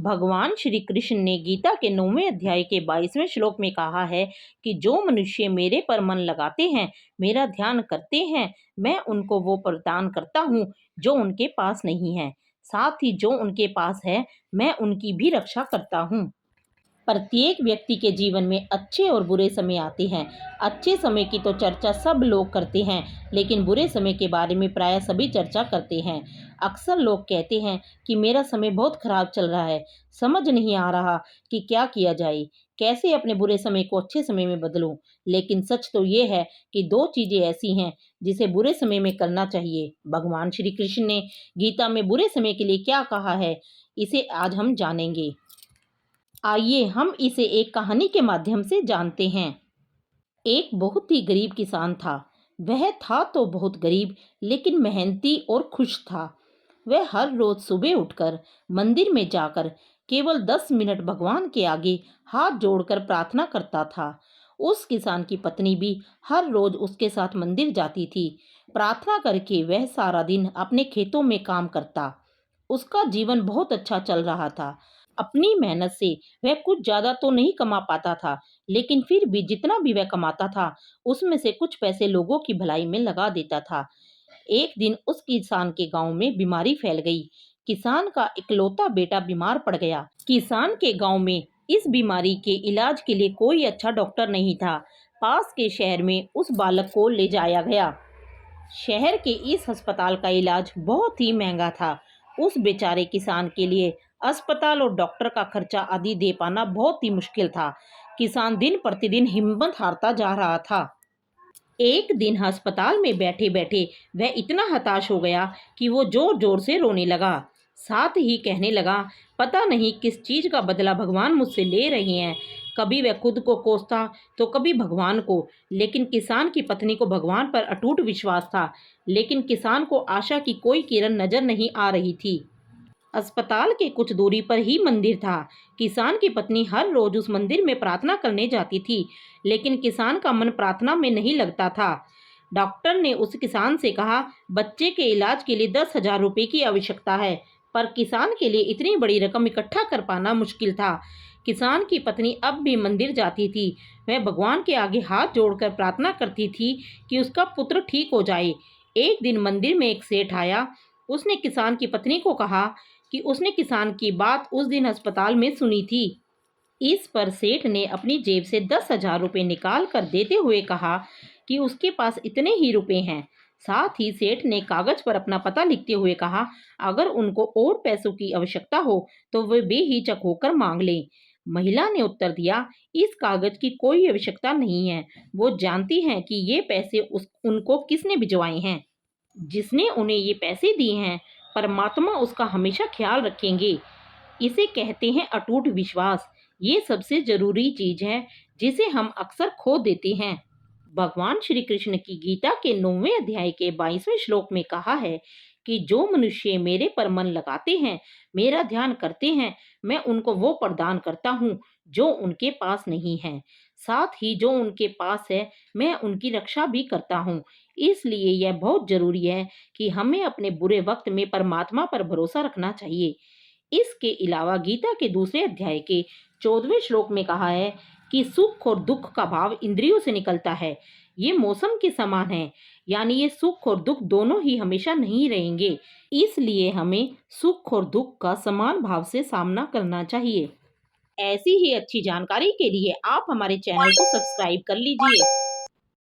भगवान श्री कृष्ण ने गीता के 9वें अध्याय के 22वें श्लोक में कहा है कि जो मनुष्य मेरे पर मन लगाते हैं, मेरा ध्यान करते हैं, मैं उनको वो प्रदान करता हूँ जो उनके पास नहीं है। साथ ही जो उनके पास है, मैं उनकी भी रक्षा करता हूँ। प्रत्येक व्यक्ति के जीवन में अच्छे और बुरे समय आते हैं। अच्छे समय की तो चर्चा सब लोग करते हैं, लेकिन बुरे समय के बारे में प्रायः सभी चर्चा करते हैं। अक्सर लोग कहते हैं कि मेरा समय बहुत खराब चल रहा है, समझ नहीं आ रहा कि क्या किया जाए, कैसे अपने बुरे समय को अच्छे समय में बदलूं। लेकिन सच तो ये है कि दो चीजें ऐसी हैं जिसे बुरे समय में करना चाहिए। भगवान श्री कृष्ण ने गीता में बुरे समय के लिए क्या कहा है, इसे आज हम जानेंगे। आइए हम इसे एक कहानी के माध्यम से जानते हैं। एक बहुत ही गरीब किसान था। वह था तो बहुत गरीब, लेकिन मेहनती और खुश था। वह हर रोज सुबह उठकर मंदिर में जाकर केवल 10 मिनट भगवान के आगे हाथ जोड़कर प्रार्थना करता था। उस किसान की पत्नी भी हर रोज उसके साथ मंदिर जाती थी। प्रार्थना करके वह सारा दिन अपने खेतों में काम करता। उसका जीवन बहुत अच्छा चल रहा था। अपनी मेहनत से वह कुछ ज्यादा तो नहीं कमा पाता था, लेकिन फिर भी जितना भी वह कमाता था, उसमें से कुछ पैसे लोगों की भलाई में लगा देता था। एक दिन उस किसान के गांव में बीमारी फैल गई। किसान का इकलौता बेटा बीमार पड़ गया। किसान के गांव में इस बीमारी के इलाज के लिए कोई अच्छा डॉक्टर नहीं था। पास के शहर में उस बालक को ले जाया गया। शहर के इस अस्पताल का इलाज बहुत ही महंगा था। उस बेचारे किसान के लिए अस्पताल और डॉक्टर का खर्चा आदि दे पाना बहुत ही मुश्किल था। किसान दिन प्रतिदिन हिम्मत हारता जा रहा था। एक दिन अस्पताल में बैठे बैठे वह इतना हताश हो गया कि वो जोर जोर से रोने लगा। साथ ही कहने लगा, पता नहीं किस चीज का बदला भगवान मुझसे ले रहे हैं। कभी वह खुद को कोसता तो कभी भगवान को। लेकिन किसान की पत्नी को भगवान पर अटूट विश्वास था, लेकिन किसान को आशा की कोई किरण नजर नहीं आ रही थी। अस्पताल के कुछ दूरी पर ही मंदिर था। किसान की पत्नी हर रोज उस मंदिर में प्रार्थना करने जाती थी, लेकिन किसान का मन प्रार्थना में नहीं लगता था। डॉक्टर ने उस किसान से कहा, बच्चे के इलाज के लिए 10,000 रुपए की आवश्यकता है, पर किसान के लिए इतनी बड़ी रकम इकट्ठा कर पाना मुश्किल था। किसान की पत्नी अब भी मंदिर जाती थी। वह भगवान के आगे हाथ जोड़कर प्रार्थना करती थी कि उसका पुत्र ठीक हो जाए। एक दिन मंदिर में एक सेठ आया। उसने किसान की पत्नी को कहा कि उसने किसान की बात उस दिन अस्पताल में सुनी थी। इस पर सेठ ने अपनी जेब से 10,000 रुपये निकाल कर देते हुए कहा कि उसके पास इतने ही रुपए हैं। साथ ही सेठ ने कागज पर अपना पता लिखते हुए कहा, अगर उनको और पैसों की आवश्यकता हो तो वे बेहिचक होकर मांग लें। महिला ने उत्तर दिया, इस कागज की कोई आवश्यकता नहीं है। वो जानती हैं कि ये पैसे उनको किसने भिजवाए हैं। जिसने उन्हें ये पैसे दिए हैं, परमात्मा उसका हमेशा ख्याल रखेंगे। इसे कहते हैं अटूट विश्वास। ये सबसे जरूरी चीज है जिसे हम अक्सर खो देते हैं। भगवान श्री कृष्ण की गीता के 9वें अध्याय के 22वें श्लोक में कहा है कि जो मनुष्य मेरे पर मन लगाते हैं, मेरा ध्यान करते हैं, मैं उनको वो प्रदान करता हूँ जो उनके पास नहीं है। साथ ही जो उनके पास है, मैं उनकी रक्षा भी करता हूँ। इसलिए यह बहुत जरूरी है कि हमें अपने बुरे वक्त में परमात्मा पर भरोसा रखना चाहिए। इसके अलावा गीता के दूसरे अध्याय के 14वें श्लोक में कहा है कि सुख और दुख का भाव इंद्रियों से निकलता है। ये मौसम के समान है, यानी ये सुख और दुख दोनों ही हमेशा नहीं रहेंगे। इसलिए हमें सुख और दुख का समान भाव से सामना करना चाहिए। ऐसी ही अच्छी जानकारी के लिए आप हमारे चैनल को सब्सक्राइब कर लीजिए।